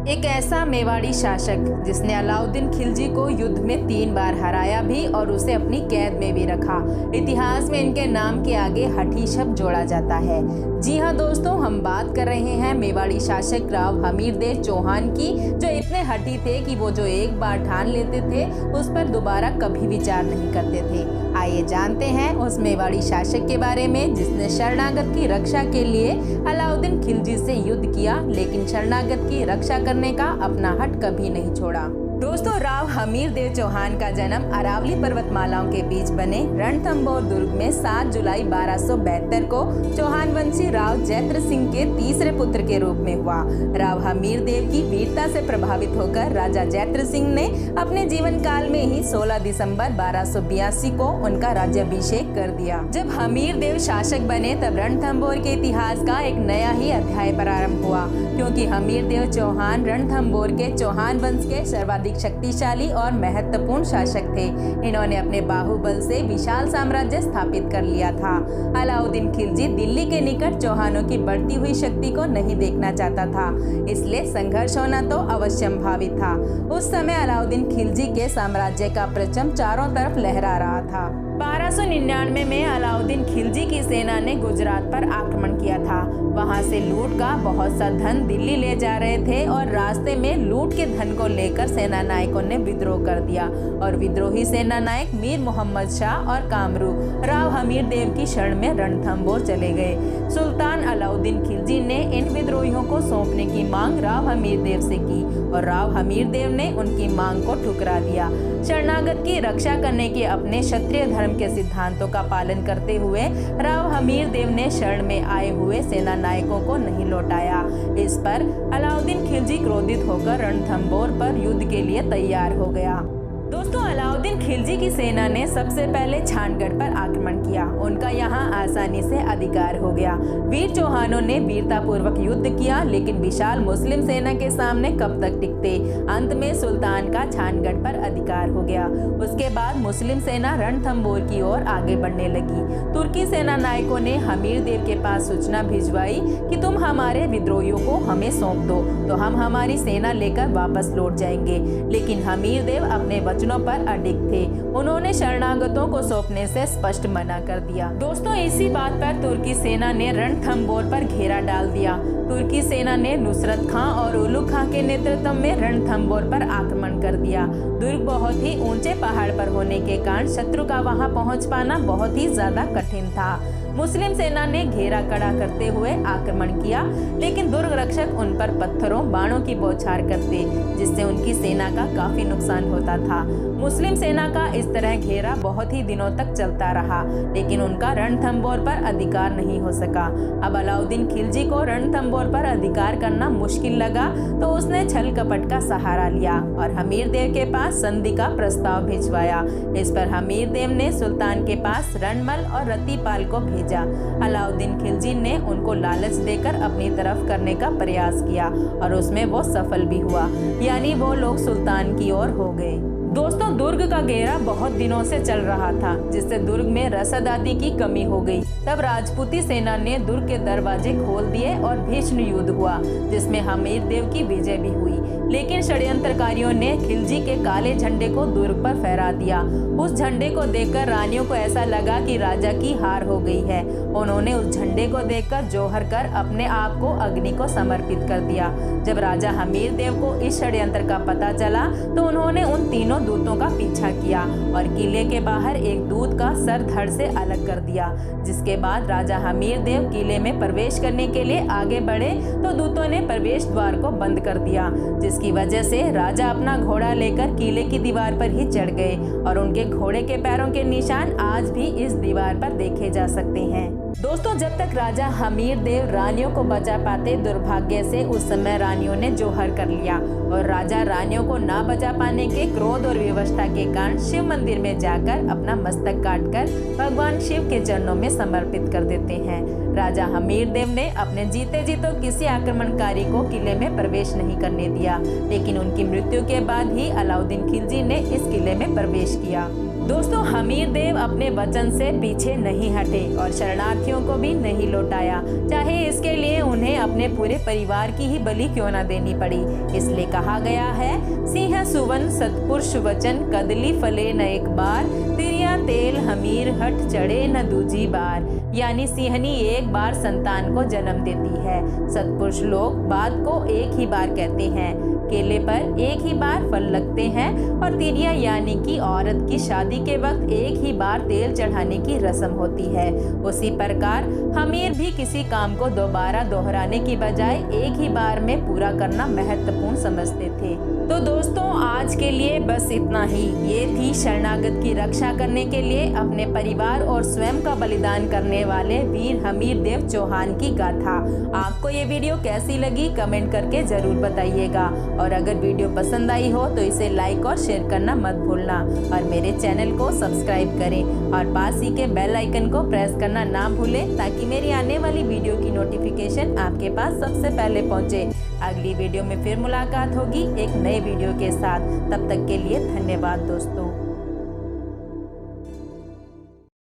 एक ऐसा मेवाड़ी शासक जिसने अलाउद्दीन खिलजी को युद्ध में 3 बार हराया भी और उसे अपनी कैद में भी रखा। इतिहास में इनके नाम के आगे हठी शब्द जोड़ा जाता है। जी हाँ दोस्तों, हम बात कर रहे हैं मेवाड़ी शासक राव हमीरदेव चौहान की, जो इतने हठी थे कि वो जो एक बार ठान लेते थे उस पर दोबारा कभी विचार नहीं करते थे। आइए जानते हैं उस मेवाड़ी शासक के बारे में जिसने शरणागत की रक्षा के लिए अलाउद्दीन खिलजी से युद्ध किया, लेकिन शरणागत की रक्षा करने का अपना हट कभी नहीं छोड़ा। दोस्तों, राव हमीरदेव चौहान का जन्म अरावली पर्वतमालाओं के बीच बने रणथंभौर दुर्ग में 7 जुलाई 1272 को चौहान वंशी राव जैत्र सिंह के तीसरे पुत्र के रूप में हुआ। राव हमीरदेव की वीरता से प्रभावित होकर राजा जैत्र सिंह ने अपने जीवन काल में ही 16 दिसंबर 1282 को उनका राज्याभिषेक कर दिया। जब हमीरदेव शासक बने तब रणथंभौर के इतिहास का एक नया ही अध्याय प्रारंभ हुआ, क्योंकि हमीरदेव चौहान रणथंभौर के चौहान वंश के सर्वाधिक शक्तिशाली और महत्वपूर्ण शासक थे। इन्होंने अपने बाहुबल से विशाल साम्राज्य स्थापित कर लिया था। अलाउद्दीन खिलजी दिल्ली के निकट चौहानों की बढ़ती हुई शक्ति को नहीं देखना चाहता था, इसलिए संघर्ष होना तो अवश्यंभावी था। उस समय अलाउद्दीन खिलजी के साम्राज्य का परचम चारों तरफ लहरा रहा था। 1299 में अलाउद्दीन खिलजी की सेना ने गुजरात पर आक्रमण किया था। वहां से लूट का बहुत सा धन दिल्ली ले जा रहे थे और रास्ते में लूट के धन को लेकर सेना नायकों ने विद्रोह कर दिया और विद्रोही सेना नायक मीर मोहम्मद शाह और कामरू राव हमीरदेव की शरण में रणथंभौर चले गए। सुल्तान अलाउद्दीन खिलजी ने इन विद्रोहियों को सौंपने की मांग राव हमीरदेव से की और राव हमीरदेव ने उनकी मांग को ठुकरा दिया। शरणागत की रक्षा करने के अपने क्षत्रिय धर्म के सिद्धांतों का पालन करते हुए राव हमीरदेव ने शरण में आए हुए सेना नायकों को नहीं लौटाया। इस पर अलाउद्दीन खिलजी क्रोधित होकर रणथंभौर पर युद्ध के लिए तैयार हो गया। दोस्तों, अलाउद्दीन खिलजी की सेना ने सबसे पहले छानगढ़ पर आक्रमण किया। उनका यहां आसानी से अधिकार हो गया। वीर चौहानों ने वीरतापूर्वक युद्ध किया, लेकिन विशाल मुस्लिम सेना के सामने कब तक टिकते। अंत में सुल्तान का छानगढ़ पर अधिकार हो गया। उसके बाद मुस्लिम सेना रणथंभौर की ओर आगे बढ़ने लगी। तुर्की सेना नायकों ने हमीरदेव के पास सूचना भिजवाई कि तुम हमारे विद्रोहियों को हमें सौंप दो तो हम हमारी सेना लेकर वापस लौट जाएंगे, लेकिन हमीरदेव अपने वचनों पर अडिग थे। उन्होंने शरणागतों को सौंपने से स्पष्ट मना कर दिया। दोस्तों, इसी बात पर तुर्की सेना ने रणथंभौर पर घेरा डाल दिया। तुर्की सेना ने नुसरत खां और उलुग खां के नेतृत्व में रणथंभौर पर आक्रमण कर दिया। दुर्ग बहुत ही ऊंचे पहाड़ पर होने के कारण शत्रु का वहां पहुंच पाना बहुत ही ज्यादा कठिन था। मुस्लिम सेना ने घेरा कड़ा करते हुए आक्रमण किया, लेकिन दुर्ग रक्षक उन पर पत्थरों बाणों की बौछार करते, जिससे उनकी सेना का काफी नुकसान होता था। मुस्लिम सेना का इस तरह घेरा बहुत ही दिनों तक चलता रहा, लेकिन उनका रणथंभौर पर अधिकार नहीं हो सका। अब अलाउद्दीन खिलजी को रणथंभौर पर अधिकार करना मुश्किल लगा, तो उसने छल कपट का सहारा लिया और हमीरदेव के पास संधि का प्रस्ताव भिजवाया। इस पर हमीरदेव ने सुल्तान के पास रणमल और रतिपाल को भेजा। अलाउद्दीन खिलजी ने उनको लालच देकर अपनी तरफ करने का प्रयास किया और उसमें वो सफल भी हुआ, यानी वो लोग सुल्तान की ओर हो गए। दोस्तों, दुर्ग का घेरा बहुत दिनों से चल रहा था, जिससे दुर्ग में रसद आदि की कमी हो गई। तब राजपूती सेना ने दुर्ग के दरवाजे खोल दिए और भीषण युद्ध हुआ, जिसमें हमीरदेव की विजय भी हुई। लेकिन षड्यंत्रकारियों ने खिलजी के काले झंडे को दुर्ग पर फहरा दिया। उस झंडे को देखकर रानियों को ऐसा लगा कि राजा की हार हो गई है। उन्होंने उस झंडे को देखकर जोहर कर अपने आप को अग्नि को समर्पित कर दिया। जब राजा हमीरदेव को इस षड्यंत्र का पता चला तो उन्होंने उन तीनों दूतों का पीछा किया और किले के बाहर एक दूत का सर धड़ से अलग कर दिया। जिसके बाद राजा हमीरदेव किले में प्रवेश करने के लिए आगे बढ़े तो दूतों ने प्रवेश द्वार को बंद कर दिया, जिसकी वजह से राजा अपना घोड़ा लेकर किले की दीवार पर ही चढ़ गए और उनके घोड़े के पैरों के निशान आज भी इस दीवार पर देखे जा सकते हैं। दोस्तों, जब तक राजा हमीरदेव रानियों को बचा पाते, दुर्भाग्य से उस समय रानियों ने जोहर कर लिया और राजा रानियों को ना बचा पाने के क्रोध और विवशता के कारण शिव मंदिर में जाकर अपना मस्तक काटकर भगवान शिव के चरणों में समर्पित कर देते हैं। राजा हमीरदेव ने अपने जीते जी तो किसी आक्रमणकारी को किले में प्रवेश नहीं करने दिया, लेकिन उनकी मृत्यु के बाद ही अलाउद्दीन खिलजी ने इस किले में प्रवेश किया। दोस्तों, हमीर देव अपने वचन से पीछे नहीं हटे और शरणार्थियों को भी नहीं लौटाया, चाहे इसके लिए उन्हें अपने पूरे परिवार की ही बलि क्यों न देनी पड़ी। इसलिए कहा गया है, सिंह सुवन सतपुरुष वचन कदली फले न एक बार, तिरिया तेल हमीर हट चढ़े न दूजी बार। यानी सिंहनी एक बार संतान को जन्म देती है। सतपुरुष लोग बात को एक ही बार कहते हैं। केले पर एक ही बार फल लगते हैं और तिरिया यानी कि औरत की शादी के वक्त एक ही बार तेल चढ़ाने की रस्म होती है। उसी प्रकार हमीर भी किसी काम को दोबारा दोहराने की बजाय एक ही बार में पूरा करना महत्वपूर्ण समझते थे। तो दोस्तों, आज के लिए बस इतना ही। ये थी शरणागत की रक्षा करने के लिए अपने परिवार और स्वयं का बलिदान करने वाले वीर हमीर देव चौहान की गाथा। आपको ये वीडियो कैसी लगी कमेंट करके जरूर बताइएगा और अगर वीडियो पसंद आई हो तो इसे लाइक और शेयर करना मत भूलना और मेरे चैनल को सब्सक्राइब करें और पास ही के बेल आइकन को प्रेस करना ना भूलें ताकि मेरी आने वाली वीडियो की नोटिफिकेशन आपके पास सबसे पहले पहुंचे। अगली वीडियो में फिर मुलाकात होगी एक नए वीडियो के साथ। तब तक के लिए धन्यवाद दोस्तों।